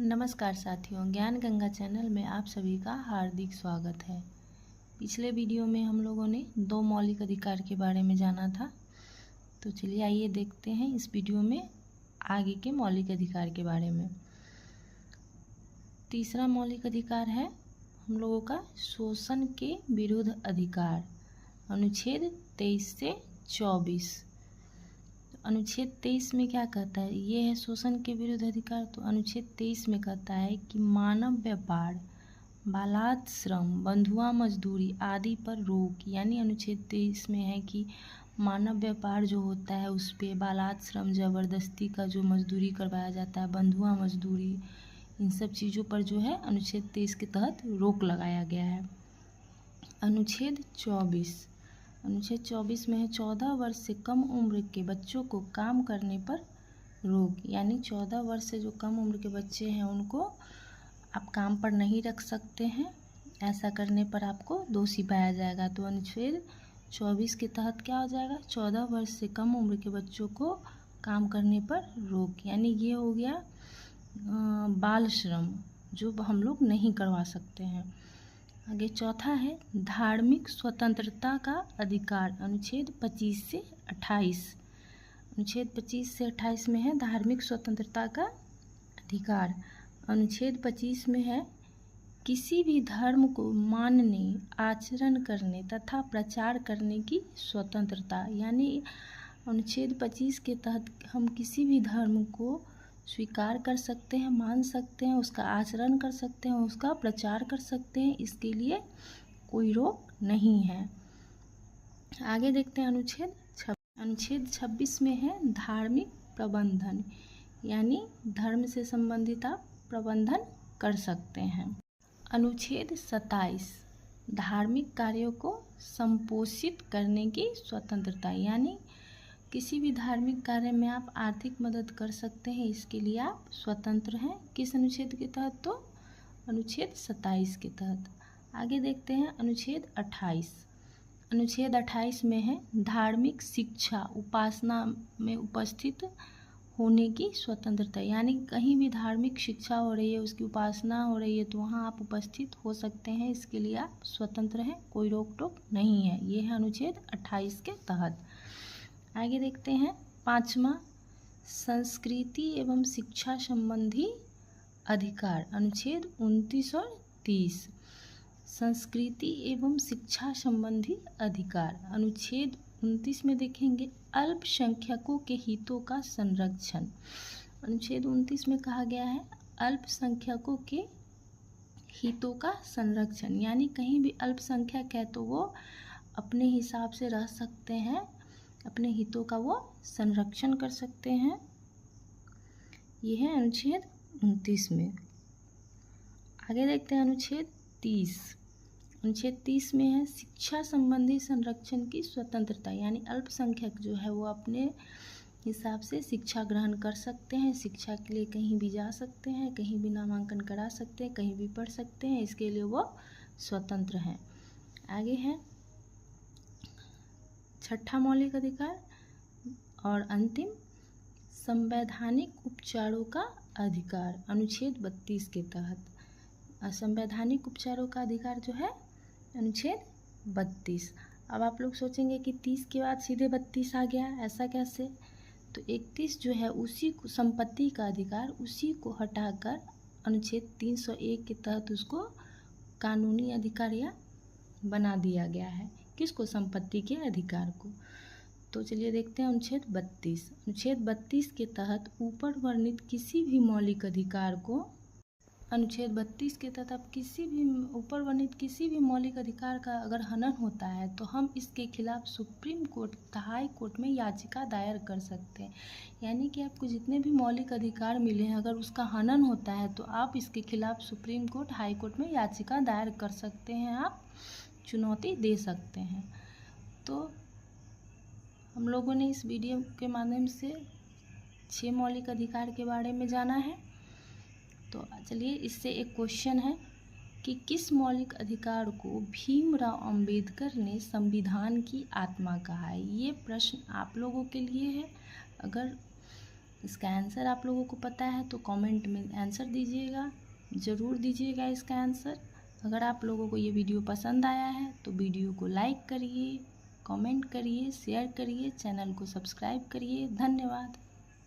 नमस्कार साथियों, ज्ञान गंगा चैनल में आप सभी का हार्दिक स्वागत है। पिछले वीडियो में हम लोगों ने 2 मौलिक अधिकार के बारे में जाना था। तो चलिए आइए देखते हैं इस वीडियो में आगे के मौलिक अधिकार के बारे में। तीसरा मौलिक अधिकार है हम लोगों का शोषण के विरुद्ध अधिकार, अनुच्छेद 23 से 24। अनुच्छेद 23 में क्या कहता है? ये है शोषण के विरुद्ध अधिकार। तो अनुच्छेद 23 में कहता है कि मानव व्यापार, बालात श्रम, बंधुआ मजदूरी आदि पर रोक। यानी अनुच्छेद 23 में है कि मानव व्यापार जो होता है उस पर बालात श्रम, ज़बरदस्ती का जो मजदूरी करवाया जाता है, बंधुआ मजदूरी, इन सब चीज़ों पर जो है अनुच्छेद 23 के तहत रोक लगाया गया है। अनुच्छेद 24 में है 14 वर्ष से कम उम्र के बच्चों को काम करने पर रोक। यानी 14 वर्ष से जो कम उम्र के बच्चे हैं उनको आप काम पर नहीं रख सकते हैं, ऐसा करने पर आपको दोषी पाया जाएगा। तो अनुच्छेद 24 के तहत क्या हो जाएगा? 14 वर्ष से कम उम्र के बच्चों को काम करने पर रोक। यानी ये हो गया बाल श्रम, जो हम लोग नहीं करवा सकते हैं। आगे चौथा है धार्मिक स्वतंत्रता का अधिकार, अनुच्छेद 25 से 28। अनुच्छेद 25 से 28 में है धार्मिक स्वतंत्रता का अधिकार। अनुच्छेद 25 में है किसी भी धर्म को मानने, आचरण करने तथा प्रचार करने की स्वतंत्रता। यानी अनुच्छेद 25 के तहत हम किसी भी धर्म को स्वीकार कर सकते हैं, मान सकते हैं, उसका आचरण कर सकते हैं, उसका प्रचार कर सकते हैं, इसके लिए कोई रोक नहीं है। आगे देखते हैं अनुच्छेद 26 में है धार्मिक प्रबंधन। यानी धर्म से संबंधित आप प्रबंधन कर सकते हैं। अनुच्छेद 27 धार्मिक कार्यों को संपोषित करने की स्वतंत्रता। यानी किसी भी धार्मिक कार्य में आप आर्थिक मदद कर सकते हैं, इसके लिए आप स्वतंत्र हैं। किस अनुच्छेद के तहत? तो अनुच्छेद 27 के तहत। आगे देखते हैं अनुच्छेद 28। अनुच्छेद 28 में है धार्मिक शिक्षा, उपासना में उपस्थित होने की स्वतंत्रता। यानी कहीं भी धार्मिक शिक्षा हो रही है, उसकी उपासना हो रही है, तो वहाँ आप उपस्थित हो सकते हैं, इसके लिए आप स्वतंत्र हैं, कोई रोक टोक नहीं है। ये है अनुच्छेद 28 के तहत। आगे देखते हैं 5वां संस्कृति एवं शिक्षा संबंधी अधिकार, अनुच्छेद 29 और 30। संस्कृति एवं शिक्षा संबंधी अधिकार, अनुच्छेद 29 में देखेंगे अल्पसंख्यकों के हितों का संरक्षण। अनुच्छेद 29 में कहा गया है अल्पसंख्यकों के हितों का संरक्षण। यानी कहीं भी अल्पसंख्यक है तो वो अपने हिसाब से रह सकते हैं, अपने हितों का वो संरक्षण कर सकते हैं। ये है अनुच्छेद 29 में। आगे देखते हैं अनुच्छेद 30। अनुच्छेद 30 में है शिक्षा संबंधी संरक्षण की स्वतंत्रता। यानी अल्पसंख्यक जो है वो अपने हिसाब से शिक्षा ग्रहण कर सकते हैं, शिक्षा के लिए कहीं भी जा सकते हैं, कहीं भी नामांकन करा सकते हैं, कहीं भी पढ़ सकते हैं, इसके लिए वो स्वतंत्र हैं। आगे है 6ठा मौलिक अधिकार और अंतिम संवैधानिक उपचारों का अधिकार, अनुच्छेद 32 के तहत। संवैधानिक उपचारों का अधिकार जो है अनुच्छेद 32। अब आप लोग सोचेंगे कि 30 के बाद सीधे 32 आ गया, ऐसा कैसे? तो 31 जो है उसी को संपत्ति का अधिकार, उसी को हटाकर अनुच्छेद 301 के तहत उसको कानूनी अधिकार या बना दिया गया है। किसको? संपत्ति के अधिकार को। तो चलिए देखते हैं अनुच्छेद 32। अनुच्छेद 32 के तहत ऊपर वर्णित किसी भी मौलिक अधिकार को, अनुच्छेद 32 के तहत आप किसी भी ऊपर वर्णित किसी भी मौलिक अधिकार का अगर हनन होता है तो हम इसके खिलाफ सुप्रीम कोर्ट तथा हाई कोर्ट में याचिका दायर कर सकते हैं। यानी कि आपको जितने भी मौलिक अधिकार मिले हैं, अगर उसका हनन होता है तो आप इसके खिलाफ सुप्रीम कोर्ट, हाई कोर्ट में याचिका दायर कर सकते हैं, आप चुनौती दे सकते हैं। तो हम लोगों ने इस वीडियो के माध्यम से 6 मौलिक अधिकार के बारे में जाना है। तो चलिए इससे एक क्वेश्चन है कि किस मौलिक अधिकार को भीमराव अंबेडकर ने संविधान की आत्मा कहा है? ये प्रश्न आप लोगों के लिए है। अगर इसका आंसर आप लोगों को पता है तो कमेंट में आंसर दीजिएगा, ज़रूर दीजिएगा इसका आंसर। अगर आप लोगों को ये वीडियो पसंद आया है तो वीडियो को लाइक करिए, कमेंट करिए, शेयर करिए, चैनल को सब्सक्राइब करिए। धन्यवाद।